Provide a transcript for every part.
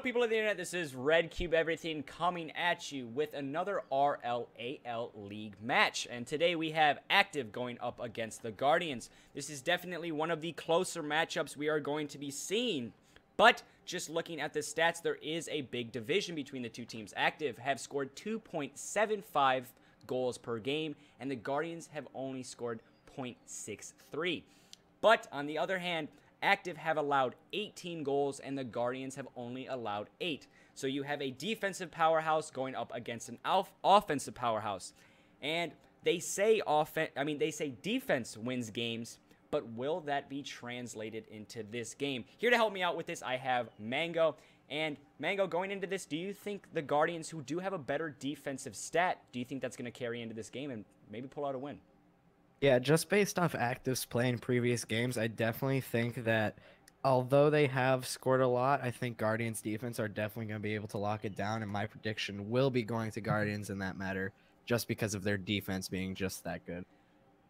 people of the internet? This is Red Cube Everything coming at you with another RLAL League match. And today we have AcTiv going up against the Guardians. This is definitely one of the closer matchups we are going to be seeing. But just looking at the stats, there is a big division between the two teams. AcTiv have scored 2.75 goals per game, and the Guardians have only scored 0.63. But on the other hand, AcTiv have allowed 18 goals, and the Guardians have only allowed 8. So you have a defensive powerhouse going up against an offensive powerhouse. And they say defense wins games, but will that be translated into this game? Here to help me out with this, I have Mango. And Mango, going into this, do you think the Guardians, who do have a better defensive stat, do you think that's going to carry into this game and maybe pull out a win? Yeah, just based off AcTiv's play in previous games, I definitely think that although they have scored a lot, I think Guardians defense are definitely going to be able to lock it down, and my prediction will be going to Guardians in that matter, just because of their defense being just that good.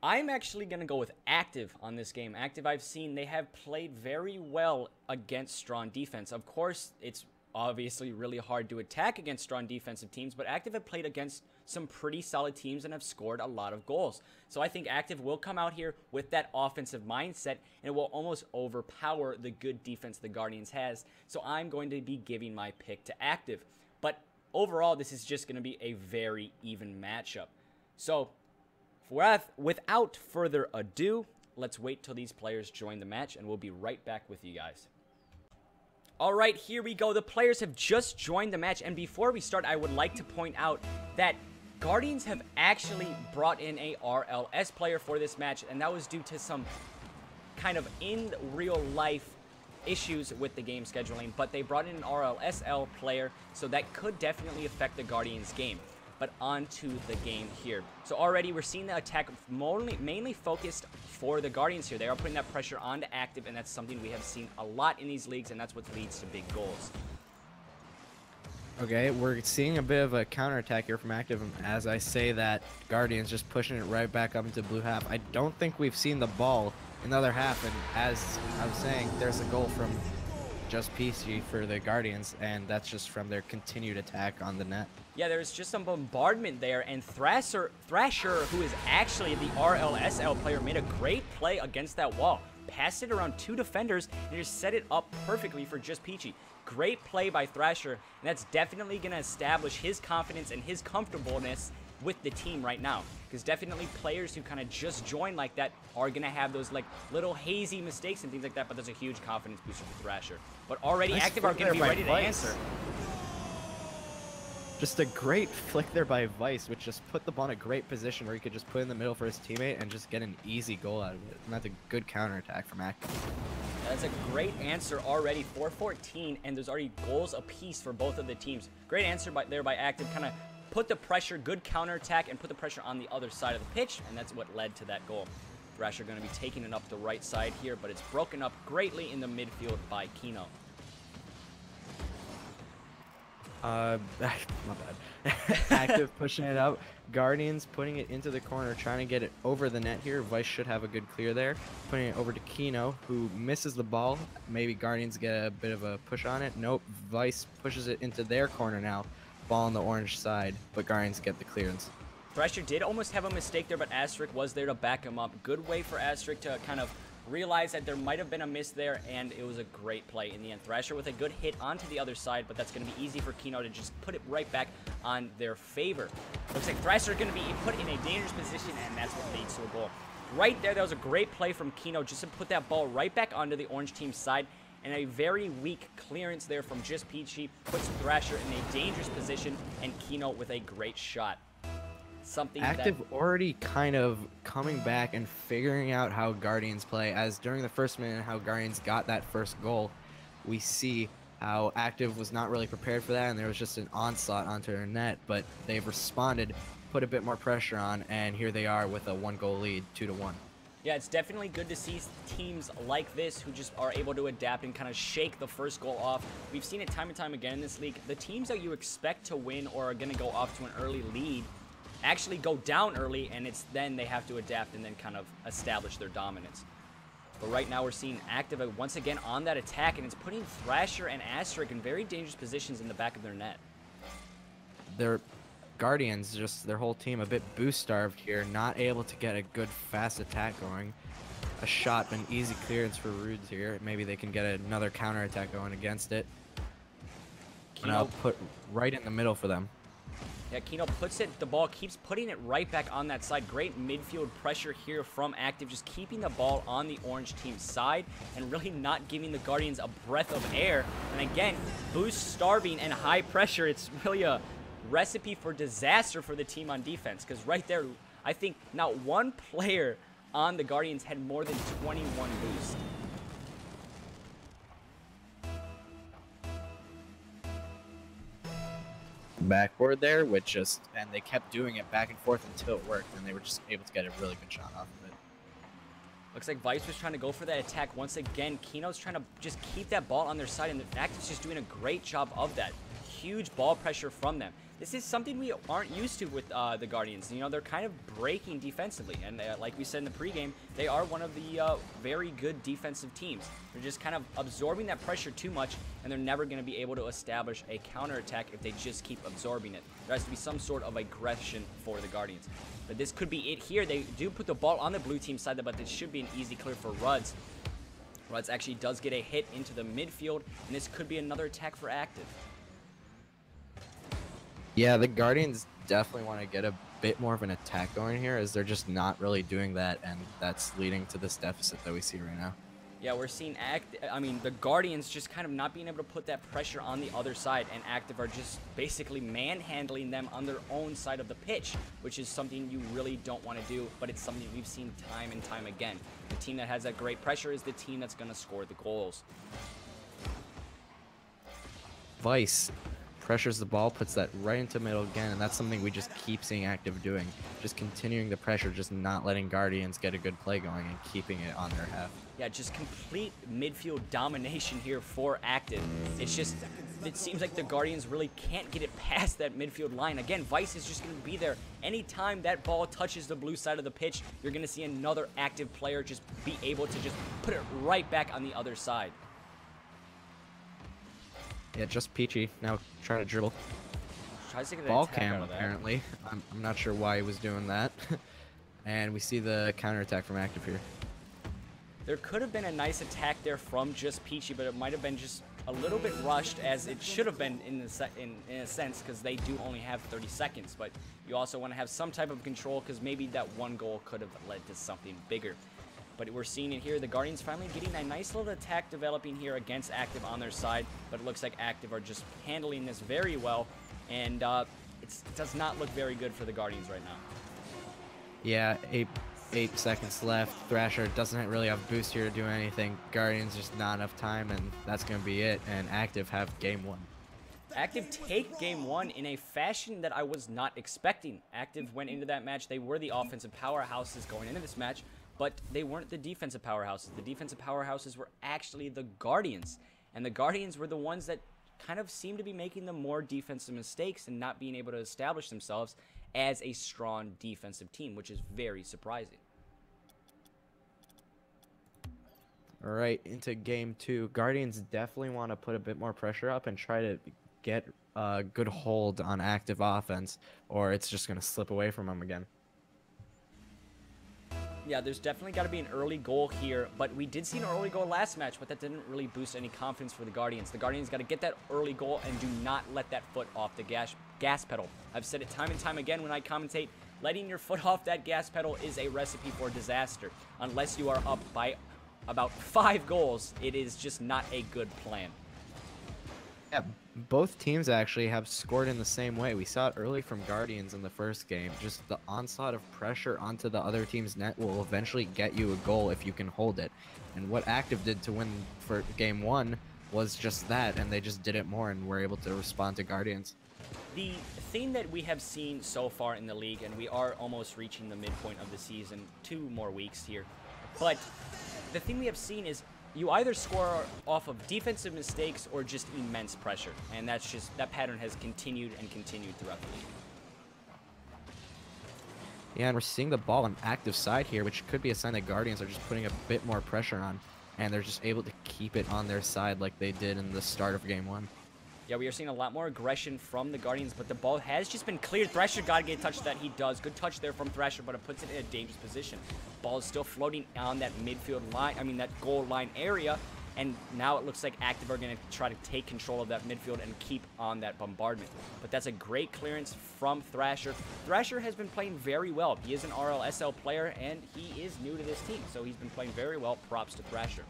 I'm actually going to go with AcTiv on this game. AcTiv, I've seen they have played very well against strong defense. Of course, it's obviously really hard to attack against strong defensive teams, but AcTiv have played against some pretty solid teams and have scored a lot of goals. So I think AcTiv will come out here with that offensive mindset, and it will almost overpower the good defense the Guardians has. So I'm going to be giving my pick to AcTiv. But overall, this is just going to be a very even matchup. So without further ado, let's wait till these players join the match, and we'll be right back with you guys. Alright, here we go. The players have just joined the match, and before we start, I would like to point out that Guardians have actually brought in a RLS player for this match, and that was due to some kind of in real life issues with the game scheduling, but they brought in an RLSL player, so that could definitely affect the Guardians game. But on to the game here. So already we're seeing the attack mainly focused for the Guardians here. They are putting that pressure onto AcTiv, and that's something we have seen a lot in these leagues, and that's what leads to big goals. Okay, we're seeing a bit of a counterattack here from AcTiv, and as I say that, Guardians just pushing it right back up into blue half. I don't think we've seen the ball in the other half, and as I was saying, there's a goal from just PC for the Guardians, and that's just from their continued attack on the net. Yeah, there's just some bombardment there, and Thrasher, who is actually the RLSL player, made a great play against that wall. Passed it around 2 defenders and just set it up perfectly for just Peachy. Great play by Thrasher, and that's definitely going to establish his confidence and his comfortableness with the team right now. Because definitely players who kind of just join like that are going to have those like little hazy mistakes and things like that, but there's a huge confidence booster for Thrasher. But already nice AcTiv are going to be ready to answer. Just a great flick there by Vice, which just put the ball in a great position where he could just put in the middle for his teammate and just get an easy goal out of it. And that's a good counterattack from AcTiv. That's a great answer already, 4-14, and there's already goals apiece for both of the teams. Great answer there by AcTiv, kind of put the pressure, good counterattack, and put the pressure on the other side of the pitch, and that's what led to that goal. Thrasher going to be taking it up the right side here, but it's broken up greatly in the midfield by Kino. My bad. AcTiv pushing it out. Guardians putting it into the corner, trying to get it over the net here. Vice should have a good clear there. Putting it over to Kino, who misses the ball. Maybe Guardians get a bit of a push on it. Nope. Vice pushes it into their corner now. Ball on the orange side, but Guardians get the clearance. Thrasher did almost have a mistake there, but Asterisk was there to back him up. Good way for Asterisk to kind of realize that there might have been a miss there, and it was a great play in the end. Thrasher with a good hit onto the other side, but that's going to be easy for Kino to just put it right back on their favor. Looks like Thrasher going to be put in a dangerous position, and that's what leads to a goal. Right there, that was a great play from Kino just to put that ball right back onto the orange team's side, and a very weak clearance there from just Peachy puts Thrasher in a dangerous position, and Kino with a great shot. Something AcTiv already kind of coming back and figuring out how Guardians play, as during the first minute how Guardians got that first goal, we see how AcTiv was not really prepared for that, and there was just an onslaught onto their net, but they've responded, put a bit more pressure on, and here they are with a 1-goal lead, 2-1. Yeah, it's definitely good to see teams like this who just are able to adapt and kind of shake the first goal off. We've seen it time and time again in this league. The teams that you expect to win or are going to go off to an early lead actually go down early, and it's then they have to adapt and then kind of establish their dominance. But right now we're seeing AcTiv once again on that attack, and it's putting Thrasher and Asterisk in very dangerous positions in the back of their net. Their Guardians, just their whole team, a bit boost starved here, not able to get a good fast attack going. A shot, an easy clearance for Rudes here. Maybe they can get another counter attack going against it. And I'll put right in the middle for them. Yeah, Kino puts it, the ball keeps putting it right back on that side. Great midfield pressure here from AcTiv, just keeping the ball on the orange team's side and really not giving the Guardians a breath of air. And again, boost starving and high pressure. It's really a recipe for disaster for the team on defense, because right there, I think not one player on the Guardians had more than 21 boost. Backward there, and they kept doing it back and forth until it worked, and they were just able to get a really good shot off of it. Looks like Vice was trying to go for that attack once again. Kino's trying to just keep that ball on their side, and AcTiv's just doing a great job of that. Huge ball pressure from them. This is something we aren't used to with the Guardians. You know, they're kind of breaking defensively, and like we said in the pregame, they are one of the very good defensive teams. They're just kind of absorbing that pressure too much, and they're never going to be able to establish a counterattack if they just keep absorbing it. There has to be some sort of aggression for the Guardians. But this could be it here. They do put the ball on the blue team side, but this should be an easy clear for Ruds. Ruds actually does get a hit into the midfield, and this could be another attack for AcTiv. Yeah, the Guardians definitely want to get a bit more of an attack going here, as they're just not really doing that, and that's leading to this deficit that we see right now. Yeah, we're seeing the Guardians just kind of not being able to put that pressure on the other side, and AcTiv are just basically manhandling them on their own side of the pitch, which is something you really don't want to do, but it's something we've seen time and time again. The team that has that great pressure is the team that's going to score the goals. Vice pressures the ball, puts that right into middle again, and that's something we just keep seeing AcTiv doing. Just continuing the pressure, just not letting Guardians get a good play going and keeping it on their half. Yeah, just complete midfield domination here for AcTiv. It's just, it seems like the Guardians really can't get it past that midfield line. Again, Vice is just going to be there. Anytime that ball touches the blue side of the pitch, you're going to see another AcTiv player just be able to just put it right back on the other side. Yeah, just Peachy now trying to dribble. Tries to get an ball attack cam out of that. apparently. I'm not sure why he was doing that. And we see the counterattack from AcTiv here. There could have been a nice attack there from just Peachy, but it might have been just a little bit rushed, as it should have been in a sense, because they do only have 30 seconds. But you also want to have some type of control, because maybe that one goal could have led to something bigger. But we're seeing it here. The Guardians finally getting a nice little attack developing here against AcTiv on their side. But it looks like AcTiv are just handling this very well. And it does not look very good for the Guardians right now. Yeah, 8 seconds left. Thrasher doesn't really have boost here to do anything. Guardians just not enough time, and that's going to be it. And AcTiv have game 1. AcTiv take game 1 in a fashion that I was not expecting. AcTiv went into that match. They were the offensive powerhouses going into this match, but they weren't the defensive powerhouses. The defensive powerhouses were actually the Guardians, and the Guardians were the ones that kind of seemed to be making the more defensive mistakes and not being able to establish themselves as a strong defensive team, which is very surprising. All right, into game 2. Guardians definitely want to put a bit more pressure up and try to get a good hold on AcTiv offense, or it's just going to slip away from them again. Yeah, there's definitely got to be an early goal here, but we did see an early goal last match, but that didn't really boost any confidence for the Guardians. The Guardians got to get that early goal and do not let that foot off the gas pedal. I've said it time and time again when I commentate, letting your foot off that gas pedal is a recipe for disaster. Unless you are up by about 5 goals, it is just not a good plan. Yeah, both teams actually have scored in the same way. We saw it early from Guardians in the first game. Just the onslaught of pressure onto the other team's net will eventually get you a goal if you can hold it. And what AcTiv did to win for game 1 was just that, and they just did it more and were able to respond to Guardians. The thing that we have seen so far in the league, and we are almost reaching the midpoint of the season, 2 more weeks here, but the thing we have seen is you either score off of defensive mistakes or just immense pressure, and that pattern has continued and continued throughout the league. Yeah, and we're seeing the ball on active side here, which could be a sign that Guardians are just putting a bit more pressure on, and they're just able to keep it on their side like they did in the start of game 1. Yeah, we are seeing a lot more aggression from the Guardians, but the ball has just been cleared. Thrasher got to get a touch that he does. Good touch there from Thrasher, but it puts it in a dangerous position. Ball is still floating on that midfield line, that goal line area, and now it looks like AcTiv are going to try to take control of that midfield and keep on that bombardment. But that's a great clearance from Thrasher. Thrasher has been playing very well. He is an RLSL player, and he is new to this team, so he's been playing very well. Props to Thrasher.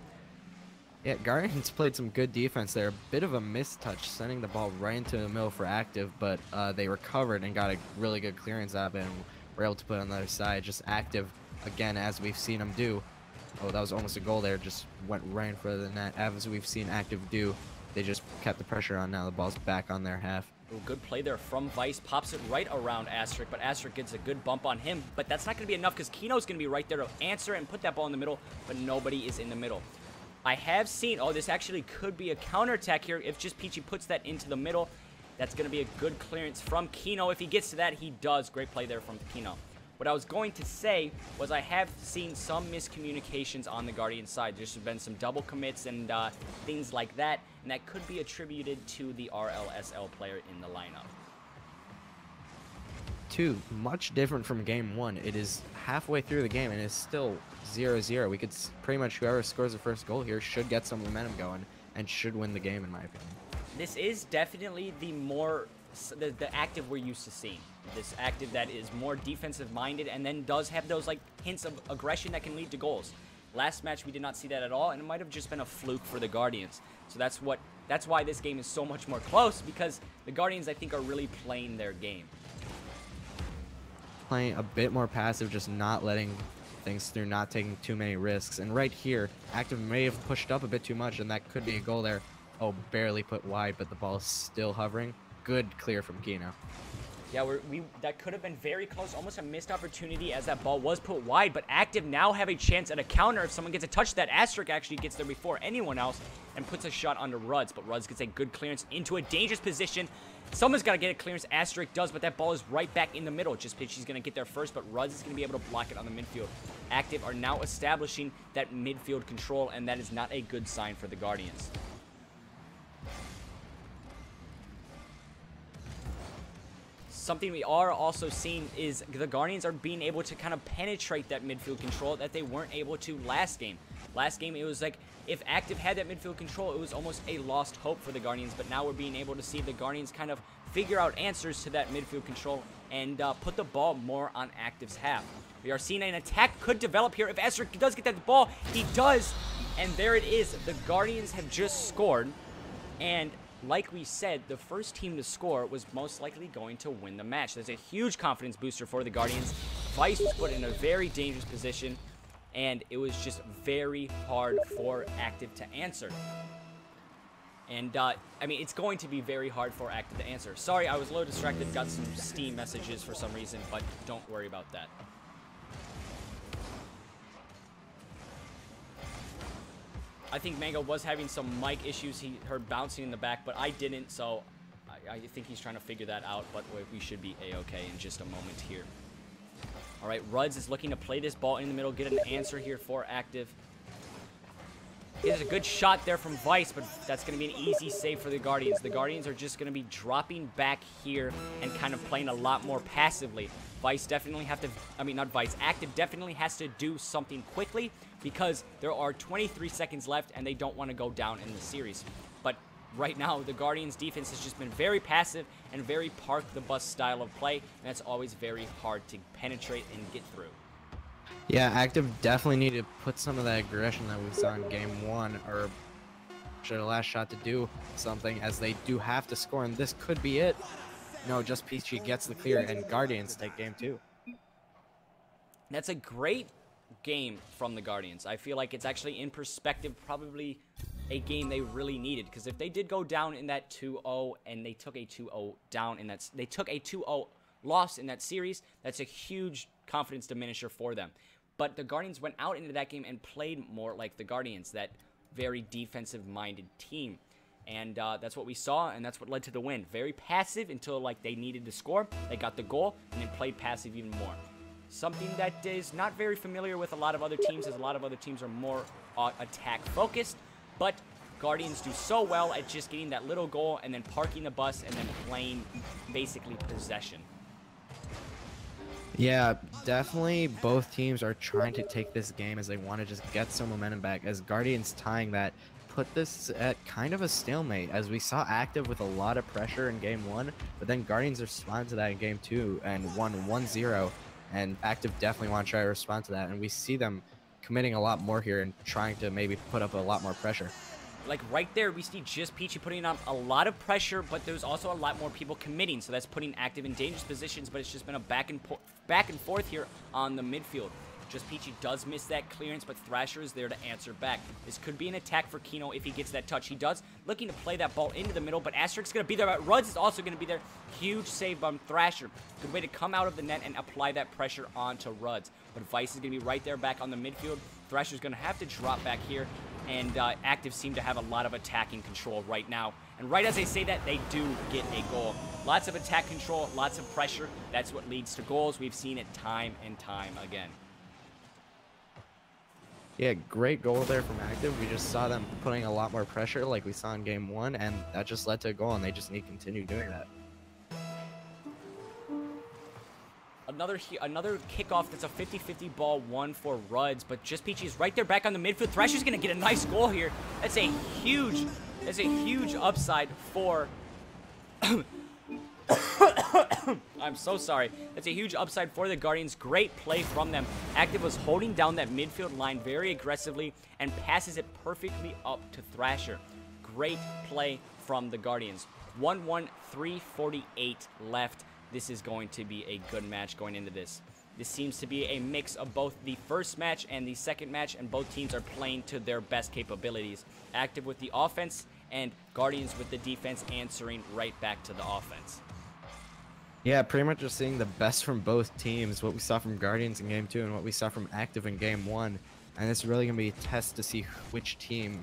Yeah, Guardians played some good defense there. A bit of a mistouch, sending the ball right into the middle for AcTiv, but they recovered and got a really good clearance out of it, and were able to put it on the other side. Just AcTiv, again, as we've seen them do. Oh, that was almost a goal there. Just went right in front of the net. As we've seen AcTiv do, they just kept the pressure on. Now the ball's back on their half. Ooh, good play there from Vice. Pops it right around Asterisk, but Asterisk gets a good bump on him. But that's not going to be enough because Kino's going to be right there to answer and put that ball in the middle, but nobody is in the middle. I have seen, oh, this actually could be a counterattack here. If just Peachy puts that into the middle, that's going to be a good clearance from Kino. If he gets to that, he does. Great play there from Kino. What I was going to say was I have seen some miscommunications on the Guardian side. There's been some double commits and things like that, and that could be attributed to the RLSL player in the lineup. 2, much different from game 1. It is halfway through the game and it's still 0-0. We could pretty much, whoever scores the first goal here should get some momentum going and should win the game, in my opinion. This is definitely the AcTiv we're used to seeing. This AcTiv that is more defensive minded and then does have those like hints of aggression that can lead to goals. Last match we did not see that at all, and it might have just been a fluke for the Guardians. So that's why this game is so much more close, because the Guardians, I think, are really playing their game. Playing a bit more passive, just not letting things through, not taking too many risks. And right here, AcTiv may have pushed up a bit too much, and that could be a goal there. Oh, barely put wide, but the ball is still hovering. Good clear from Kino. Yeah, that could have been very close, almost a missed opportunity as that ball was put wide, but AcTiv now have a chance at a counter if someone gets a touch. That Asterisk actually gets there before anyone else and puts a shot onto Ruds, but Ruds gets a good clearance into a dangerous position. Someone's got to get a clearance. Asterisk does, but that ball is right back in the middle. Just Pitchy's going to get there first, but Ruds is going to be able to block it on the midfield. AcTiv are now establishing that midfield control, and that is not a good sign for the Guardians. Something we are also seeing is the Guardians are being able to kind of penetrate that midfield control that they weren't able to last game. Last game, it was like if AcTiv had that midfield control, it was almost a lost hope for the Guardians, but now we're being able to see the Guardians kind of figure out answers to that midfield control and put the ball more on AcTiv's half. We are seeing an attack could develop here. If Asterisk does get that ball, he does, and there it is. The Guardians have just scored, and like we said, the first team to score was most likely going to win the match. That's a huge confidence booster for the Guardians. Vice was put in a very dangerous position, and it was just very hard for AcTiv to answer. And, I mean, it's going to be very hard for AcTiv to answer. Sorry, I was a little distracted, got some Steam messages for some reason, but don't worry about that. I think Mango was having some mic issues. He heard bouncing in the back, but I didn't, so I think he's trying to figure that out, but we should be A-okay in just a moment here. All right, Ruds is looking to play this ball in the middle, get an answer here for AcTiv. There's a good shot there from Vice, but that's going to be an easy save for the Guardians. The Guardians are just going to be dropping back here and kind of playing a lot more passively. Vice definitely have to, I mean, not Vice, AcTiv definitely has to do something quickly because there are 23 seconds left and they don't want to go down in the series. But right now, the Guardians' defense has just been very passive and very park the bus style of play, and that's always very hard to penetrate and get through. Yeah, AcTiv definitely need to put some of that aggression that we saw in game 1, or should a last shot to do something, as they do have to score, and this could be it. No, just Peachy gets the clear, and Guardians take game 2. That's a great game from the Guardians. I feel like it's actually, in perspective, probably a game they really needed, because if they did go down in that 2-0 and they took a 2-0 down in that, they took a 2-0 loss in that series, that's a huge confidence diminisher for them. But the Guardians went out into that game and played more like the Guardians, that very defensive-minded team. And that's what we saw, and that's what led to the win. Very passive until like they needed to score. They got the goal, and then played passive even more. something that is not very familiar with a lot of other teams, as a lot of other teams are more attack focused, but Guardians do so well at just getting that little goal and then parking the bus and then playing basically possession. Yeah, definitely both teams are trying to take this game as they want to just get some momentum back, as Guardians tying that put this at kind of a stalemate, as we saw AcTiv with a lot of pressure in game 1, but then Guardians responded to that in game 2 and won 1-0, and AcTiv definitely want to try to respond to that, and we see them committing a lot more here and trying to maybe put up a lot more pressure. Like right there, we see just Peachy putting on a lot of pressure, but there's also a lot more people committing, so that's putting AcTiv in dangerous positions, but it's just been a back and forth here on the midfield. Just Peachy does miss that clearance, but Thrasher is there to answer back. This could be an attack for Kino if he gets that touch. He does, looking to play that ball into the middle, but Asterix's going to be there, but Ruds is also going to be there. Huge save by Thrasher. Good way to come out of the net and apply that pressure onto Ruds. But Vice is going to be right there back on the midfield. Thrasher's going to have to drop back here, and AcTiv seem to have a lot of attacking control right now. And right as I say that, they do get a goal. Lots of attack control, lots of pressure. That's what leads to goals. We've seen it time and time again. Yeah, great goal there from AcTiv. We just saw them putting a lot more pressure like we saw in game 1, and that just led to a goal, and they just need to continue doing that. Another kickoff that's a 50-50 ball, one for Ruds, but just Peachy's right there back on the midfield. Thrasher's gonna get a nice goal here. That's a huge upside for I'm so sorry. That's a huge upside for the Guardians. Great play from them. AcTiv was holding down that midfield line very aggressively and passes it perfectly up to Thrasher. Great play from the Guardians. 1-1, 3:48 left. This is going to be a good match going into this. This seems to be a mix of both the first match and the second match, and both teams are playing to their best capabilities. AcTiv with the offense, and Guardians with the defense answering right back to the offense. Yeah, pretty much just seeing the best from both teams, what we saw from Guardians in game 2 and what we saw from AcTiv in game 1. And it's really going to be a test to see which team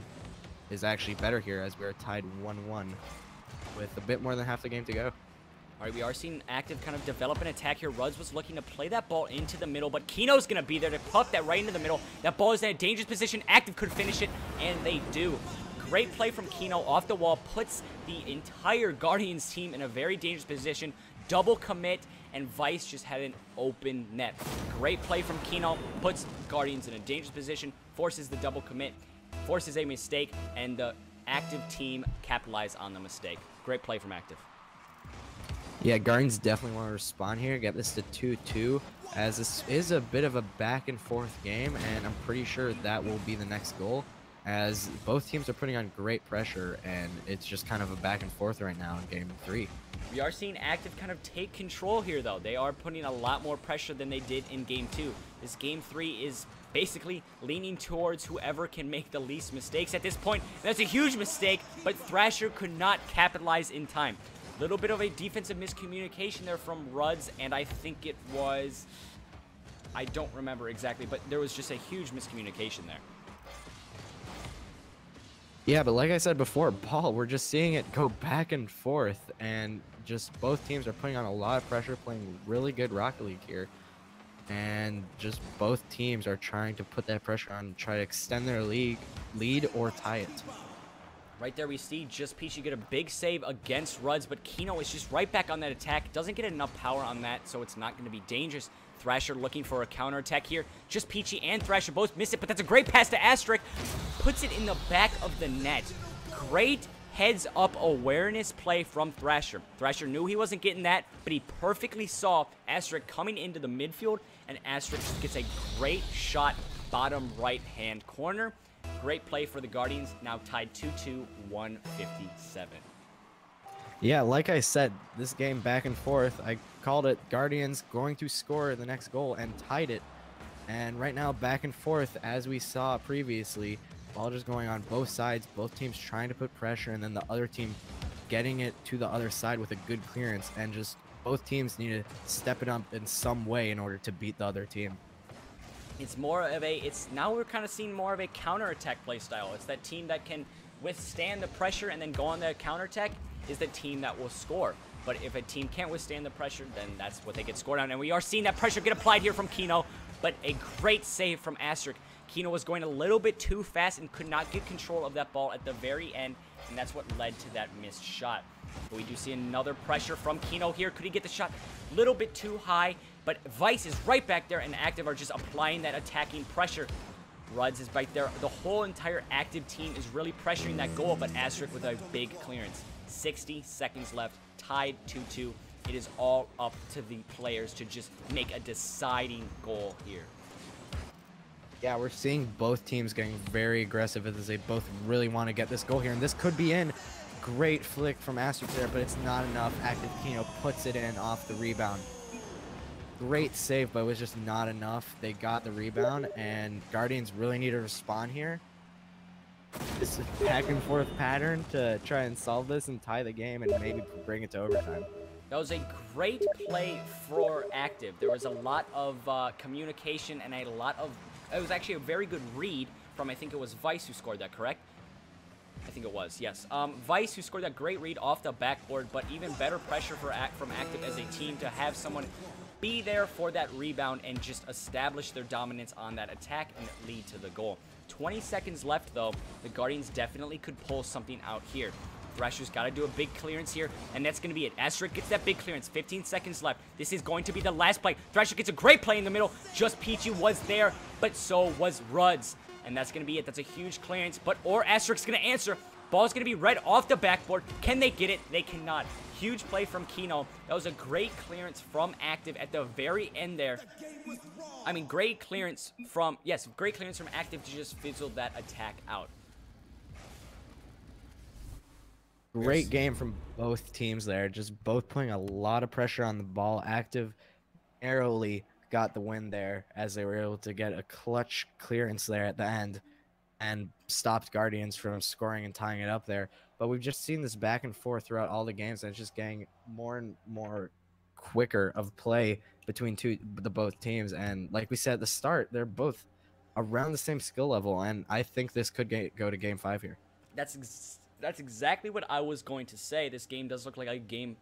is actually better here, as we're tied 1-1 with a bit more than half the game to go. All right, we are seeing AcTiv kind of develop an attack here. Ruds was looking to play that ball into the middle, but Kino's going to be there to pop that right into the middle. That ball is in a dangerous position. AcTiv could finish it, and they do. Great play from Kino off the wall, puts the entire Guardians team in a very dangerous position. Double commit, and Vice just had an open net. Great play from Kino, puts Guardians in a dangerous position, forces the double commit, forces a mistake, and the AcTiv team capitalized on the mistake. Great play from AcTiv. Yeah, Guardians definitely want to respond here, get this to 2-2, as this is a bit of a back and forth game, and I'm pretty sure that will be the next goal, as both teams are putting on great pressure, and it's just kind of a back and forth right now in game 3. We are seeing AcTiv kind of take control here, though. They are putting a lot more pressure than they did in game 2. This game 3 is basically leaning towards whoever can make the least mistakes at this point. That's a huge mistake, but Thrasher could not capitalize in time. Little bit of a defensive miscommunication there from Ruds, and I think it was, I don't remember exactly, but there was just a huge miscommunication there. Yeah, but like I said before, Paul, we're just seeing it go back and forth, and just both teams are putting on a lot of pressure, playing really good Rocket League here, and just both teams are trying to put that pressure on, try to extend their lead or tie it. Right there we see just Peachy get a big save against Ruds, but Kino is just right back on that attack. Doesn't get enough power on that, so it's not going to be dangerous. Thrasher looking for a counterattack here. Just Peachy and Thrasher both miss it, but that's a great pass to Asterix. Puts it in the back of the net. Great heads-up awareness play from Thrasher. Thrasher knew he wasn't getting that, but he perfectly saw Asterix coming into the midfield, and Asterix gets a great shot bottom right-hand corner. Great play for the Guardians, now tied 2-2, 157. Yeah, like I said, this game back and forth, I called it Guardians going to score the next goal and tied it. And right now, back and forth, as we saw previously, ball just going on both sides, both teams trying to put pressure, and then the other team getting it to the other side with a good clearance, and just both teams need to step it up in some way in order to beat the other team. It's more of a, now we're kind of seeing more of a counterattack play style. It's that team that can withstand the pressure and then go on the counterattack is the team that will score. But if a team can't withstand the pressure, then that's what they get scored on. And we are seeing that pressure get applied here from Kino, but a great save from Asterisk. Kino was going a little bit too fast and could not get control of that ball at the very end, and that's what led to that missed shot. But we do see another pressure from Kino here. Could he get the shot? A little bit too high, but Vice is right back there, and AcTiv are just applying that attacking pressure. Ruds is right there. The whole entire AcTiv team is really pressuring that goal, but Asterisk with a big clearance. 60 seconds left, tied 2-2. It is all up to the players to just make a deciding goal here. Yeah, we're seeing both teams getting very aggressive as they both really want to get this goal here, and this could be in. Great flick from Asterisk there, but it's not enough. AcTiv Kino puts it in off the rebound. Great save, but it was just not enough. They got the rebound, and Guardians really need to respond here. This back and forth pattern to try and solve this and tie the game and maybe bring it to overtime. That was a great play for AcTiv. There was a lot of communication and a lot of... It was actually a very good read from, I think it was Vice who scored that, correct? I think it was, yes. Vice who scored that great read off the backboard, but even better pressure from AcTiv as a team to have someone be there for that rebound and just establish their dominance on that attack and lead to the goal. 20 seconds left, though. The Guardians definitely could pull something out here. Thrasher's got to do a big clearance here, and that's going to be it. Asterisk gets that big clearance. 15 seconds left. This is going to be the last play. Thrasher gets a great play in the middle. Just Peachy was there, but so was Ruds. And that's going to be it. That's a huge clearance, or Asterisk's going to answer. Ball's going to be right off the backboard. Can they get it? They cannot. Huge play from Kino. That was a great clearance from AcTiv at the very end there. I mean, great clearance from AcTiv to just fizzle that attack out. Great game from both teams there. Just both putting a lot of pressure on the ball. AcTiv narrowly got the win there as they were able to get a clutch clearance there at the end and stopped Guardians from scoring and tying it up there. But we've just seen this back and forth throughout all the games, and it's just getting more and more quicker of play between both teams. And like we said at the start, they're both around the same skill level, and I think this could go to Game 5 here. That's exactly what I was going to say. This game does look like a Game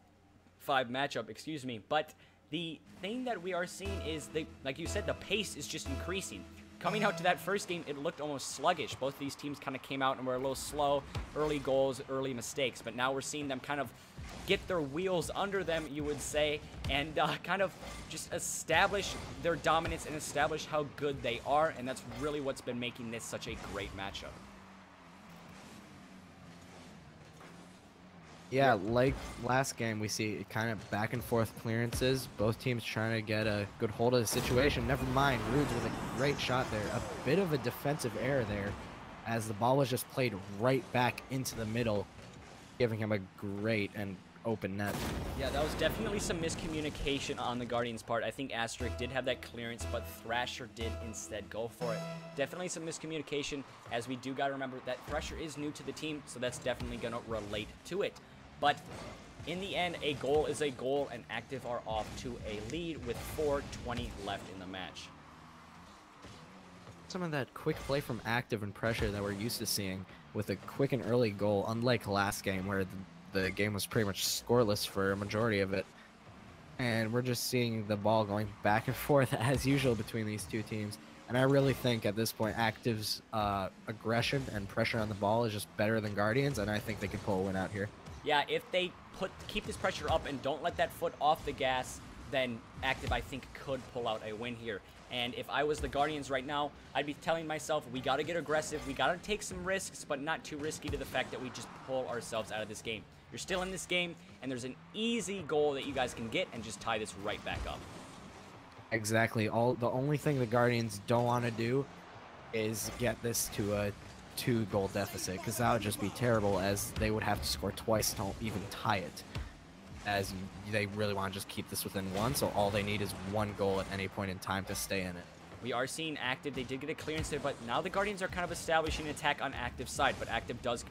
5 matchup, excuse me. But the thing that we are seeing is, like you said, the pace is just increasing. Coming out to that first game, it looked almost sluggish. Both of these teams kind of came out and were a little slow. Early goals, early mistakes. But now we're seeing them kind of get their wheels under them, you would say, and kind of just establish their dominance and establish how good they are. And that's really what's been making this such a great matchup. Yeah, like last game, we see kind of back and forth clearances. Both teams trying to get a good hold of the situation. Never mind, Rudes with a great shot there. A bit of a defensive error there as the ball was just played right back into the middle, giving him a great and open net. Yeah, that was definitely some miscommunication on the Guardians' part. I think Asterisk did have that clearance, but Thrasher did instead go for it. Definitely some miscommunication, as we do got to remember that Thrasher is new to the team, so that's definitely going to relate to it. But in the end, a goal is a goal, and AcTiv are off to a lead with 4:20 left in the match. Some of that quick play from AcTiv and pressure that we're used to seeing with a quick and early goal, unlike last game where the game was pretty much scoreless for a majority of it. And we're just seeing the ball going back and forth as usual between these two teams. And I really think at this point, AcTiv's aggression and pressure on the ball is just better than Guardians, and I think they can pull a win out here. Yeah, if they keep this pressure up and don't let that foot off the gas, then AcTiv, I think, could pull out a win here. And if I was the Guardians right now, I'd be telling myself, we got to get aggressive, we got to take some risks, but not too risky to the fact that we just pull ourselves out of this game. You're still in this game, and there's an easy goal that you guys can get and just tie this right back up. Exactly. The only thing the Guardians don't want to do is get this to a 2-goal deficit, because that would just be terrible, as they would have to score twice to even tie it, as they really want to just keep this within 1, so all they need is 1 goal at any point in time to stay in it. We are seeing AcTiv. They did get a clearance there, but now the Guardians are kind of establishing an attack on AcTiv's side, but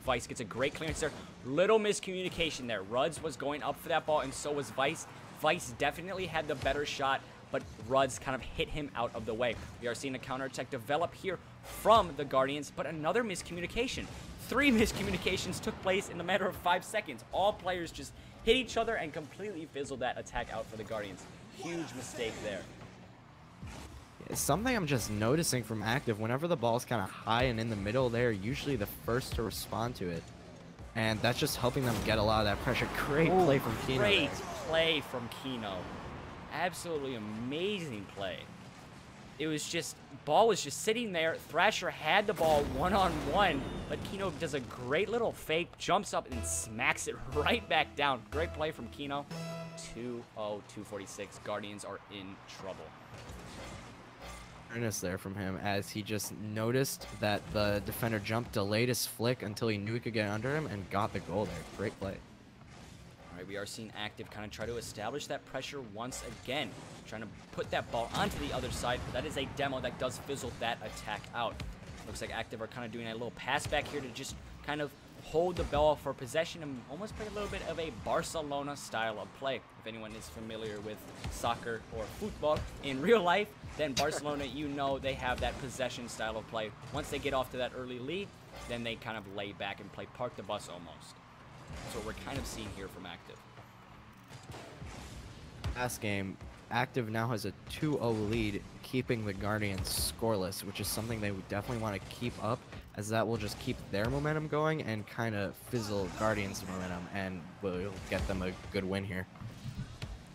Vice gets a great clearance there. Little miscommunication there. Ruds was going up for that ball, and so was Vice. Vice definitely had the better shot, but Ruds kind of hit him out of the way. We are seeing a counterattack develop here from the Guardians, but another miscommunication. 3 miscommunications took place in a matter of 5 seconds. All players just hit each other and completely fizzled that attack out for the Guardians. Huge mistake there. Something I'm just noticing from AcTiv, whenever the ball's kind of high and in the middle, they're usually the first to respond to it. And that's just helping them get a lot of that pressure. Great play from Kino. Great play from Kino. Absolutely amazing play. It was just, ball was just sitting there. Thrasher had the ball one-on-one, but Kino does a great little fake, jumps up and smacks it right back down. Great play from Kino. 2-0, 246. Guardians are in trouble. Earnest there from him, as he just noticed that the defender jumped, delayed his flick until he knew he could get under him, and got the goal there. Great play. All right, we are seeing AcTiv kind of try to establish that pressure once again, trying to put that ball onto the other side, but that is a demo that does fizzle that attack out. Looks like AcTiv are kind of doing a little pass back here to just kind of hold the ball for possession and almost play a little bit of a Barcelona style of play. If anyone is familiar with soccer or football in real life, then Barcelona, you know they have that possession style of play. Once they get off to that early lead, then they kind of lay back and play park the bus almost. That's what we're kind of seeing here from AcTiv. Last game, AcTiv now has a 2-0 lead, keeping the Guardians scoreless, which is something they would definitely want to keep up, as that will just keep their momentum going and kind of fizzle Guardians' momentum, and will get them a good win here.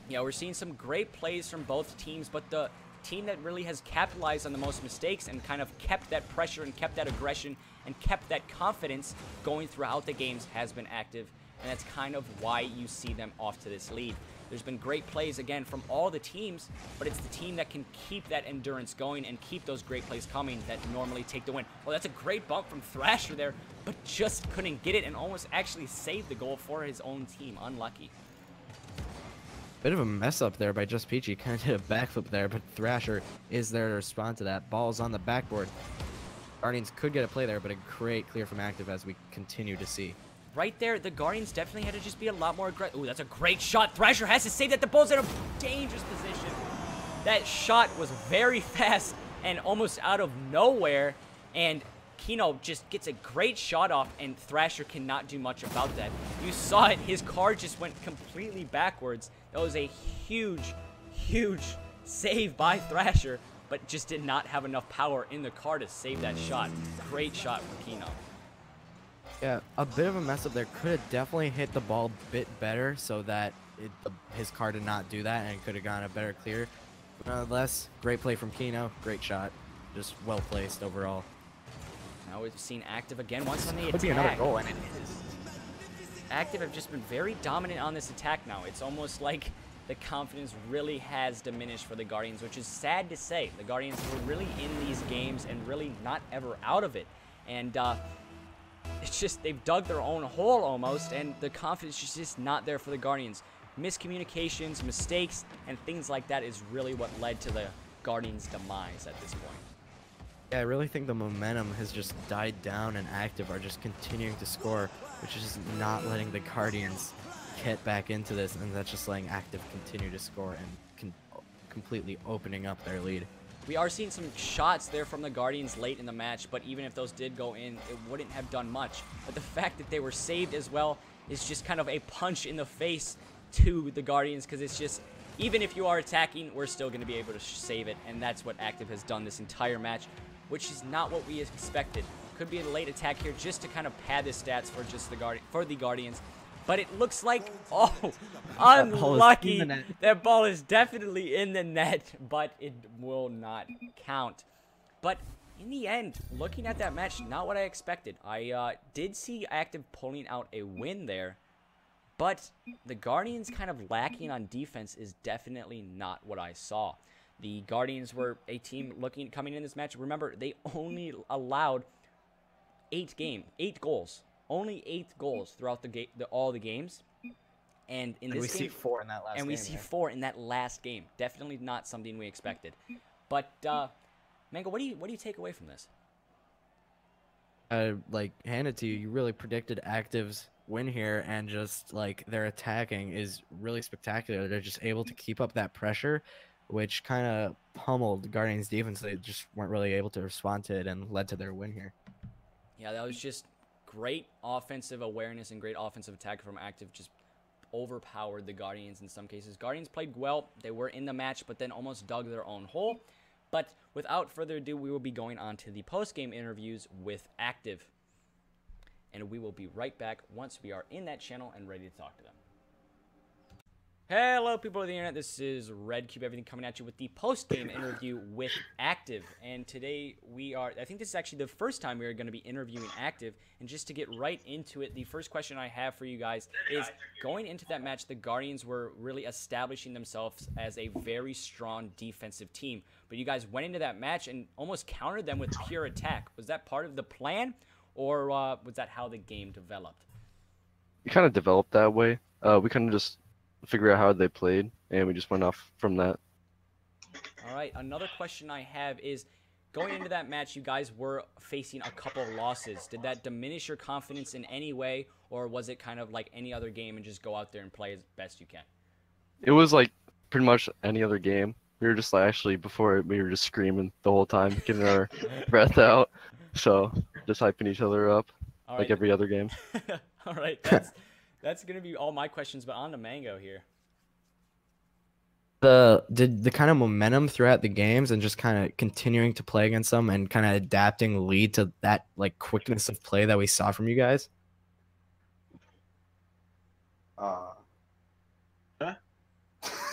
Yeah, we're seeing some great plays from both teams, but the team that really has capitalized on the most mistakes and kind of kept that pressure and kept that aggression and kept that confidence going throughout the games has been AcTiv, and that's kind of why you see them off to this lead. There's been great plays, again, from all the teams, but it's the team that can keep that endurance going and keep those great plays coming that normally take the win. Well, that's a great bump from Thrasher there, but just couldn't get it and almost actually saved the goal for his own team. Unlucky. Bit of a mess up there by Just Peachy. Kind of did a backflip there, but Thrasher is there to respond to that. Ball's on the backboard. Guardians could get a play there, but a great clear from AcTiv, as we continue to see. Right there, the Guardians definitely had to just be a lot more aggressive. Ooh, that's a great shot. Thrasher has to save that. The ball's in a dangerous position. That shot was very fast and almost out of nowhere. And Kino just gets a great shot off, and Thrasher cannot do much about that. You saw it. His car just went completely backwards. That was a huge, huge save by Thrasher, but just did not have enough power in the car to save that shot. Great shot from Kino. Yeah, a bit of a mess up there. Could have definitely hit the ball a bit better so that his car did not do that, and could have gotten a better clear. But nonetheless, great play from Kino. Great shot. Just well placed overall. Now we've seen AcTiv again once on the Could be another attack. goal, and it is. AcTiv have just been very dominant on this attack now. It's almost like the confidence really has diminished for the Guardians, which is sad to say. The Guardians were really in these games and really not ever out of it. And it's just they've dug their own hole almost, and the confidence is just not there for the Guardians. Miscommunications, mistakes, and things like that is really what led to the Guardians' demise at this point. Yeah, I really think the momentum has just died down, and AcTiv are just continuing to score, which is just not letting the Guardians get back into this, and that's just letting AcTiv continue to score and completely opening up their lead. We are seeing some shots there from the Guardians late in the match, but even if those did go in, it wouldn't have done much. But the fact that they were saved as well is just kind of a punch in the face to the Guardians, because it's just, even if you are attacking, we're still going to be able to save it, and that's what AcTiv has done this entire match, which is not what we expected. Could be a late attack here just to kind of pad the stats for just the Guardians. But it looks like, oh, unlucky. That ball is definitely in the net, but it will not count. But in the end, looking at that match, not what I expected. I did see AcTiv pulling out a win there, but the Guardians kind of lacking on defense is definitely not what I saw. The Guardians were a team coming in this match. Remember, they only allowed 8 goals. Only 8 goals throughout all the games, and in this game, we see 4 in that last game. And we see 4 in that last game. Definitely not something we expected. But Mango, what do you take away from this? Like, hand it to you. You really predicted AcTiv's win here, and just like their attacking is really spectacular. They're just able to keep up that pressure, which kind of pummeled Guardians' defense. They just weren't really able to respond to it, and led to their win here. Yeah, that was just great offensive awareness and great offensive attack from AcTiv, just overpowered the Guardians in some cases. Guardians played well. They were in the match, but then almost dug their own hole. But without further ado, we will be going on to the post-game interviews with AcTiv. And we will be right back once we are in that channel and ready to talk to them. Hello, people of the internet. This is RedCube Everything coming at you with the post-game interview with AcTiv. And today I think this is actually the first time we are going to be interviewing AcTiv. And just to get right into it, the first question I have for you guys is, going into that match, the Guardians were really establishing themselves as a very strong defensive team. But you guys went into that match and almost countered them with pure attack. Was that part of the plan, or was that how the game developed? It kind of developed that way. We kind of just figure out how they played, and we just went off from that. All right, another question I have is, going into that match, you guys were facing a couple of losses. Did that diminish your confidence in any way, or was it kind of like any other game and just go out there and play as best you can? It was like pretty much any other game. We were just like, actually, before we were just screaming the whole time, getting our breath out. So just hyping each other up, All like right. every other game. All right, that's going to be all my questions, but on to Mango here. Did the kind of momentum throughout the games and just kind of continuing to play against them and kind of adapting lead to that like quickness of play that we saw from you guys? Huh?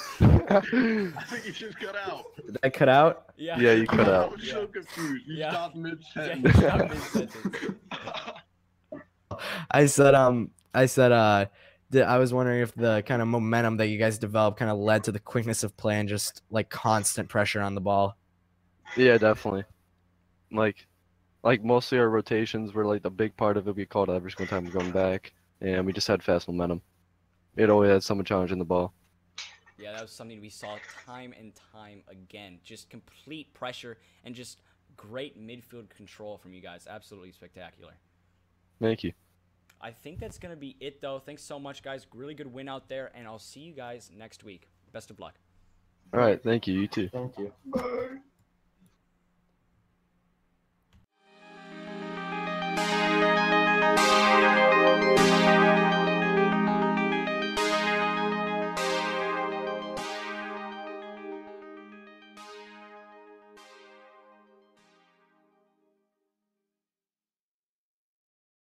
I think you just cut out. Did I cut out? Yeah. Yeah, you cut I out. was so confused. You Yeah. stopped Yeah, mid-sentence. you stopped mid-sentence. I said I was wondering if the kind of momentum that you guys developed kind of led to the quickness of play and just like constant pressure on the ball. Yeah, definitely. Like mostly our rotations were like the big part of it. We called every single time we're going back, and we just had fast momentum. It always had someone challenging the ball. Yeah, that was something we saw time and time again. Just complete pressure and just great midfield control from you guys. Absolutely spectacular. Thank you. I think that's going to be it, though. Thanks so much, guys. Really good win out there, and I'll see you guys next week. Best of luck. All right, thank you. You too. Thank you. Bye.